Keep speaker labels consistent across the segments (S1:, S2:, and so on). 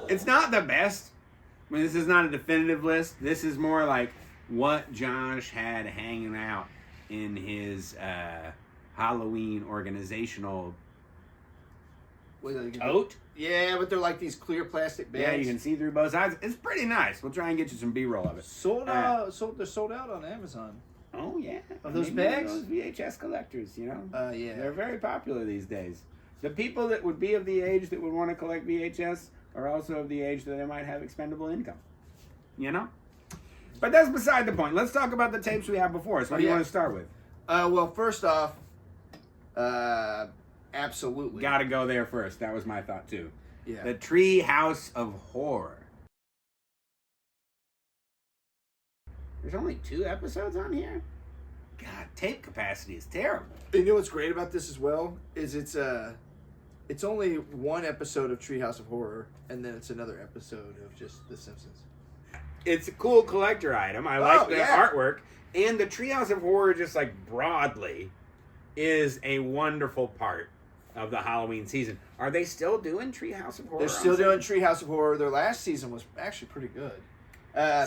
S1: It's not the best. I mean, this is not a definitive list. This is more like what Josh had hanging out in his Halloween organizational tote.
S2: Yeah, but they're like these clear plastic bags.
S1: Yeah, you can see through both sides. It's pretty nice. We'll try and get you some B-roll of it.
S2: They're sold out on Amazon.
S1: Oh, yeah.
S2: Of those
S1: Maybe
S2: bags?
S1: those VHS collectors, you know?
S2: Yeah.
S1: They're very popular these days. The people that would be of the age that would want to collect VHS are also of the age that they might have expendable income. You know? But that's beside the point. Let's talk about the tapes we have before us. What do you want to start with?
S2: Well, first off, absolutely.
S1: Gotta go there first. That was my thought, too.
S2: Yeah.
S1: The Tree House of Horror. There's only 2 episodes on here? God, tape capacity is terrible.
S2: You know what's great about this as well? Is it's only 1 episode of Treehouse of Horror, and then it's another episode of just The Simpsons.
S1: It's a cool collector item. I like the artwork. And the Treehouse of Horror, just like broadly, is a wonderful part of the Halloween season. Are they still doing Treehouse of Horror?
S2: They're still doing Treehouse of Horror. Their last season was actually pretty good.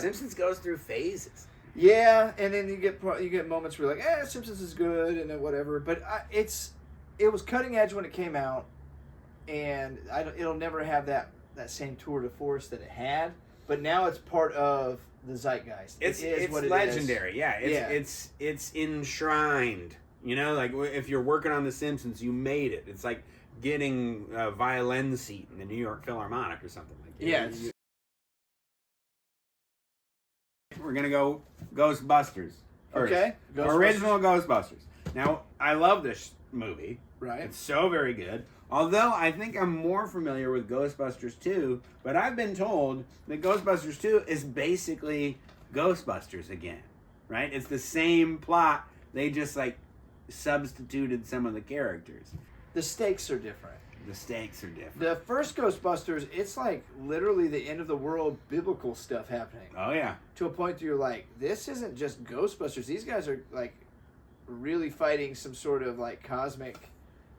S1: Simpsons goes through phases.
S2: Yeah, and then you get moments where you're like, Simpsons is good and whatever. But it was cutting edge when it came out, and it'll never have that same tour de force that it had. But now it's part of the zeitgeist.
S1: It's legendary. Yeah, it's enshrined. You know, like if you're working on The Simpsons, you made it. It's like getting a violin seat in the New York Philharmonic or something like that.
S2: Yeah.
S1: We're gonna go Ghostbusters first.
S2: Okay.
S1: Original Ghostbusters. Now, I love this movie.
S2: Right.
S1: It's so very good. Although I think I'm more familiar with Ghostbusters 2, but I've been told that Ghostbusters 2 is basically Ghostbusters again, right? It's the same plot. They just like substituted some of the characters.
S2: The stakes are different.
S1: The stakes are different.
S2: The first Ghostbusters, it's like literally the end of the world biblical stuff happening.
S1: Oh, yeah.
S2: To a point that you're like, this isn't just Ghostbusters. These guys are like really fighting some sort of like cosmic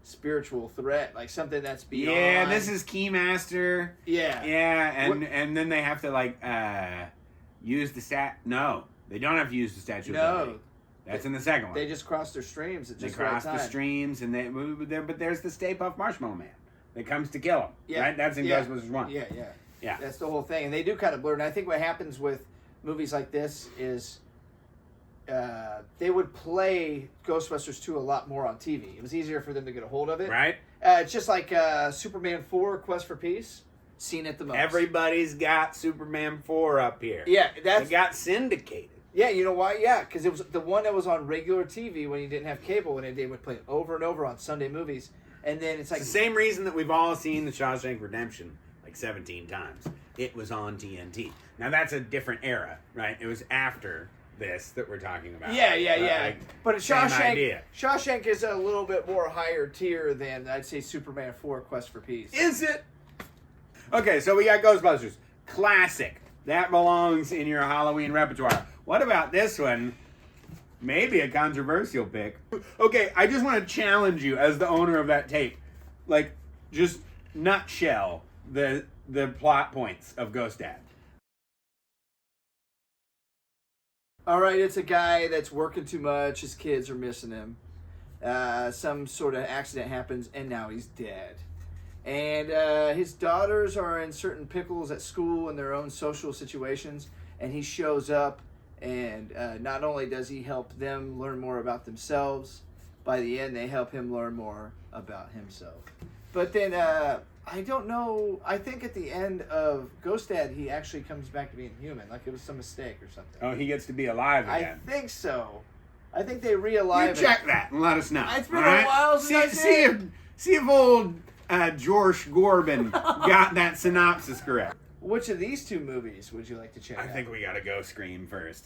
S2: spiritual threat, like something that's beyond.
S1: Yeah, this is Keymaster.
S2: Yeah.
S1: Yeah, and then they have to like use the No, they don't have to use the Statue of Liberty. That's in the second one.
S2: They just cross their streams at just
S1: They cross the streams, and but there's the Stay Puft Marshmallow Man that comes to kill him.
S2: Yeah.
S1: Right? That's in Ghostbusters 1.
S2: Yeah. That's the whole thing. And they do kind of blur. And I think what happens with movies like this is they would play Ghostbusters 2 a lot more on TV. It was easier for them to get a hold of it.
S1: Right.
S2: It's just like Superman 4, Quest for Peace. Seen it the most.
S1: Everybody's got Superman 4 up here.
S2: Yeah.
S1: They got syndicated.
S2: Yeah, you know why? Yeah, because it was the one that was on regular TV when you didn't have cable, and they would play it over and over on Sunday movies. And then it's like...
S1: It's the same reason that we've all seen The Shawshank Redemption like 17 times. It was on TNT. Now, that's a different era, right? It was after this that we're talking about.
S2: Yeah. But
S1: idea.
S2: Shawshank is a little bit more higher tier than, I'd say, Superman 4, Quest for Peace.
S1: Is it? Okay, so we got Ghostbusters. Classic. That belongs in your Halloween repertoire. What about this one? Maybe a controversial pick. Okay, I just want to challenge you as the owner of that tape. Like, just nutshell the plot points of Ghost Dad.
S2: All right, it's a guy that's working too much. His kids are missing him. Some sort of accident happens, and now he's dead. And his daughters are in certain pickles at school in their own social situations, and he shows up, and not only does he help them learn more about themselves, by the end they help him learn more about himself. But then, I don't know, I think at the end of Ghost Dad, he actually comes back to being human, like it was some mistake or something.
S1: Oh, he gets to be alive again.
S2: I think so. I think they re-alive
S1: You check that and let us know.
S2: It's been a while since
S1: See if old George Gorbin got that synopsis correct.
S2: Which of these 2 movies would you like to check out?
S1: I think we gotta go Scream first.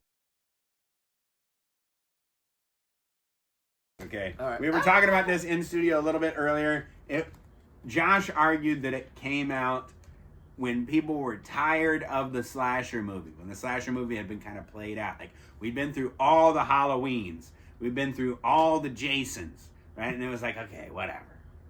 S1: Okay.
S2: All right.
S1: We were talking about this in studio a little bit earlier. Josh argued that it came out when people were tired of the slasher movie, when the slasher movie had been kind of played out. Like, we'd been through all the Halloweens. We've been through all the Jasons, right? And it was like, okay, whatever.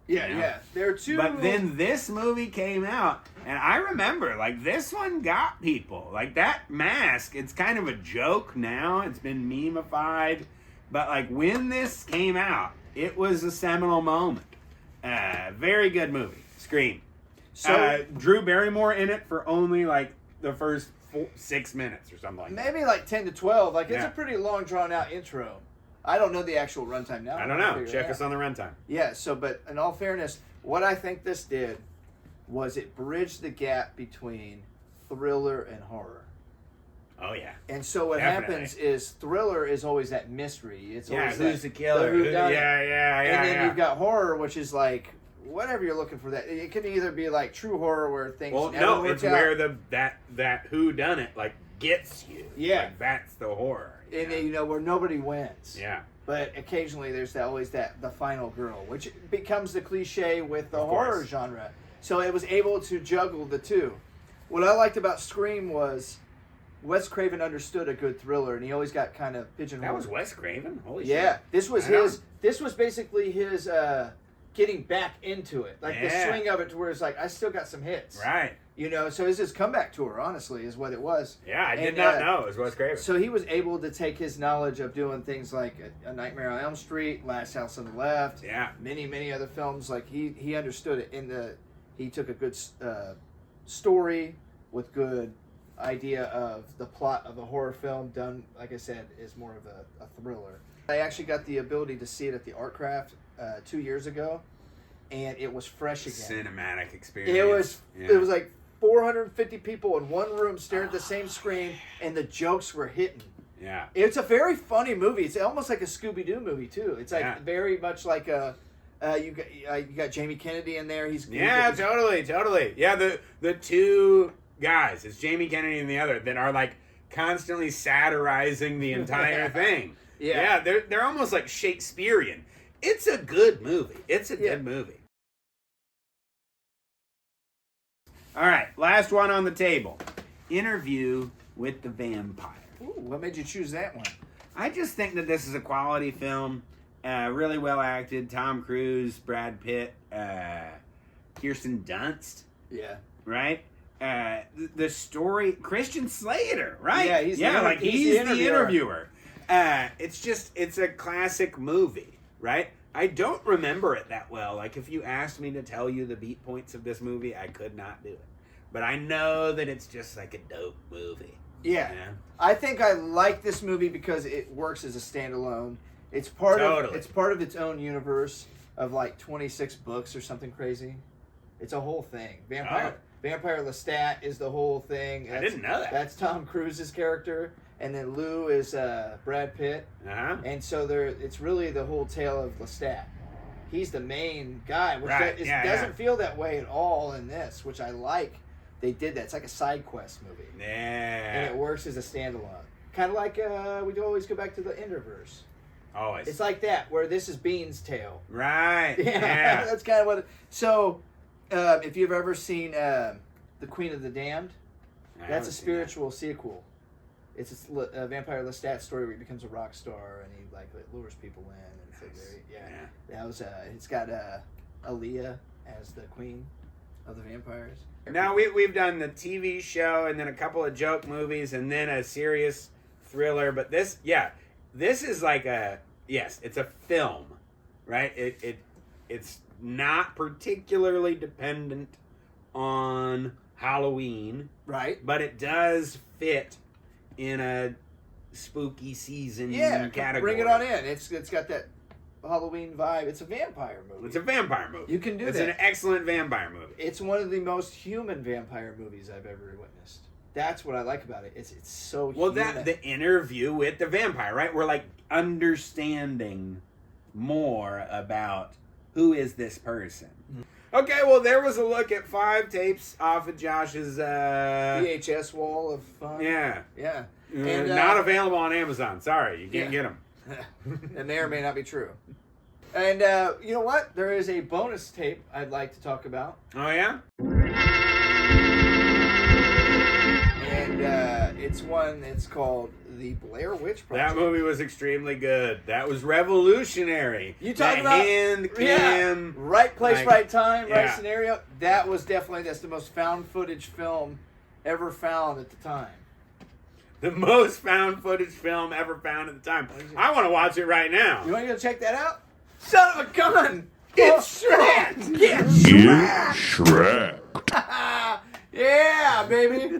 S2: Yeah,
S1: you know?
S2: yeah. There are two.
S1: But then this movie came out, and I remember, like, this one got people. Like, that mask, it's kind of a joke now. It's been meme-ified. But, like, when this came out, it was a seminal moment. Very good movie. Scream.
S2: So
S1: Drew Barrymore in it for only, like, the first 6 minutes or something like that.
S2: maybe like 10 to 12. Like, it's
S1: Yeah.
S2: a pretty long, drawn-out intro. I don't know the actual runtime now.
S1: I don't know. Check us on the runtime.
S2: Yeah, so, but in all fairness, what I think this did was it bridged the gap between thriller and horror.
S1: Oh, yeah.
S2: And so what
S1: Definitely.
S2: happens is thriller is always that mystery. It's
S1: Yeah,
S2: always
S1: who's
S2: that,
S1: the killer?
S2: whodunit.
S1: Yeah.
S2: And then
S1: yeah.
S2: you've got horror, which is like whatever you're looking for. That it can either be like true horror where things
S1: Well,
S2: never
S1: no,
S2: work
S1: it's
S2: out,
S1: where that who done it like gets you.
S2: Yeah.
S1: Like, that's the horror.
S2: and then, where nobody wins.
S1: Yeah.
S2: But occasionally there's always the final girl, which becomes the cliche with the
S1: Of
S2: horror
S1: course.
S2: genre. So it was able to juggle the two. What I liked about Scream was Wes Craven understood a good thriller, and he always got kind of pigeonholed.
S1: That was Wes Craven? Holy
S2: Yeah,
S1: shit.
S2: this was
S1: Right on.
S2: his. This was basically his getting back into it, like the
S1: Yeah.
S2: swing of it, to where it's like I still got some hits.
S1: Right.
S2: So it's his comeback tour. Honestly, is what it was.
S1: Yeah, I did
S2: And,
S1: not know it was Wes Craven.
S2: So he was able to take his knowledge of doing things like A Nightmare on Elm Street, Last House on the Left,
S1: Yeah.
S2: many other films. Like he understood it. He took a good story with good idea of the plot of a horror film done, like I said, is more of a thriller. I actually got the ability to see it at the Art Craft 2 years ago, and it was fresh again.
S1: Cinematic experience.
S2: It was like 450 people in one room staring at the same screen, and the jokes were hitting.
S1: Yeah.
S2: It's a very funny movie. It's almost like a Scooby-Doo movie too. It's like
S1: Yeah.
S2: very much like a you got Jamie Kennedy in there.
S1: Yeah, totally. Yeah, the two guys, it's Jamie Kennedy and the other, that are like constantly satirizing the entire thing.
S2: Yeah.
S1: They're almost like Shakespearean. It's a good movie. It's a good movie. All right, last one on the table. Interview with the Vampire.
S2: Ooh, what made you choose that one?
S1: I just think that this is a quality film. Really well acted. Tom Cruise, Brad Pitt, Kirsten Dunst,
S2: Yeah.
S1: right? The story, Christian Slater, right?
S2: Yeah, he's
S1: he's
S2: the
S1: the interviewer. It's a classic movie, right? I don't remember it that well. Like, if you asked me to tell you the beat points of this movie, I could not do it. But I know that it's just like a dope movie.
S2: Yeah.
S1: You know?
S2: I think I like this movie because it works as a standalone. It's part of its own universe of like 26 books or something crazy. It's a whole thing. Vampire Lestat is the whole thing.
S1: I didn't know that.
S2: That's Tom Cruise's character, and then Lou is Brad Pitt.
S1: Uh-huh.
S2: And so it's really the whole tale of Lestat. He's the main guy, which
S1: Right,
S2: doesn't feel that way at all in this, which I like. They did that. It's like a side quest movie. And
S1: Yeah.
S2: it works as a standalone. Kind of like we always go back to the Enderverse.
S1: Always.
S2: It's like that, where this is Bean's tale.
S1: Right.
S2: Yeah,
S1: Yeah.
S2: that's kind of what. So, if you've ever seen The Queen of the Damned,
S1: I
S2: that's
S1: haven't
S2: a
S1: seen
S2: spiritual sequel. It's a Vampire Lestat story where he becomes a rock star and he like lures people in. And it's like that was it's got Aaliyah as the queen of the vampires.
S1: Now we've done the TV show and then a couple of joke movies and then a serious thriller, but this is like it's a film, right? It's not particularly dependent on Halloween,
S2: Right.
S1: but it does fit in a spooky season category.
S2: Bring it on in. It's got that Halloween vibe. It's a vampire movie.
S1: It's a vampire movie.
S2: You can do
S1: it's
S2: that.
S1: an excellent vampire movie.
S2: It's one of the most human vampire movies I've ever witnessed. That's what I like about it. It's so
S1: Well,
S2: human.
S1: the interview with the vampire, right? We're like understanding more about who is this person. Okay, well, there was a look at 5 tapes off of Josh's.
S2: VHS wall of fun.
S1: Yeah,
S2: Yeah.
S1: not available on Amazon. Sorry, you can't get them.
S2: It may or may not be true. And you know what? There is a bonus tape I'd like to talk about.
S1: Oh yeah.
S2: And it's one, it's called the Blair Witch
S1: That
S2: Project.
S1: movie was extremely good. That was revolutionary.
S2: You talking
S1: that
S2: about
S1: hand cam.
S2: right place,
S1: like,
S2: right time, right
S1: yeah.
S2: scenario. That's the most found footage film ever found at the time.
S1: The most found footage film ever found at the time. I want to watch it right now.
S2: You want to go check that out? Son of a gun!
S1: Get Shrek!
S2: Get
S3: Get Shrek.
S2: Yeah, baby.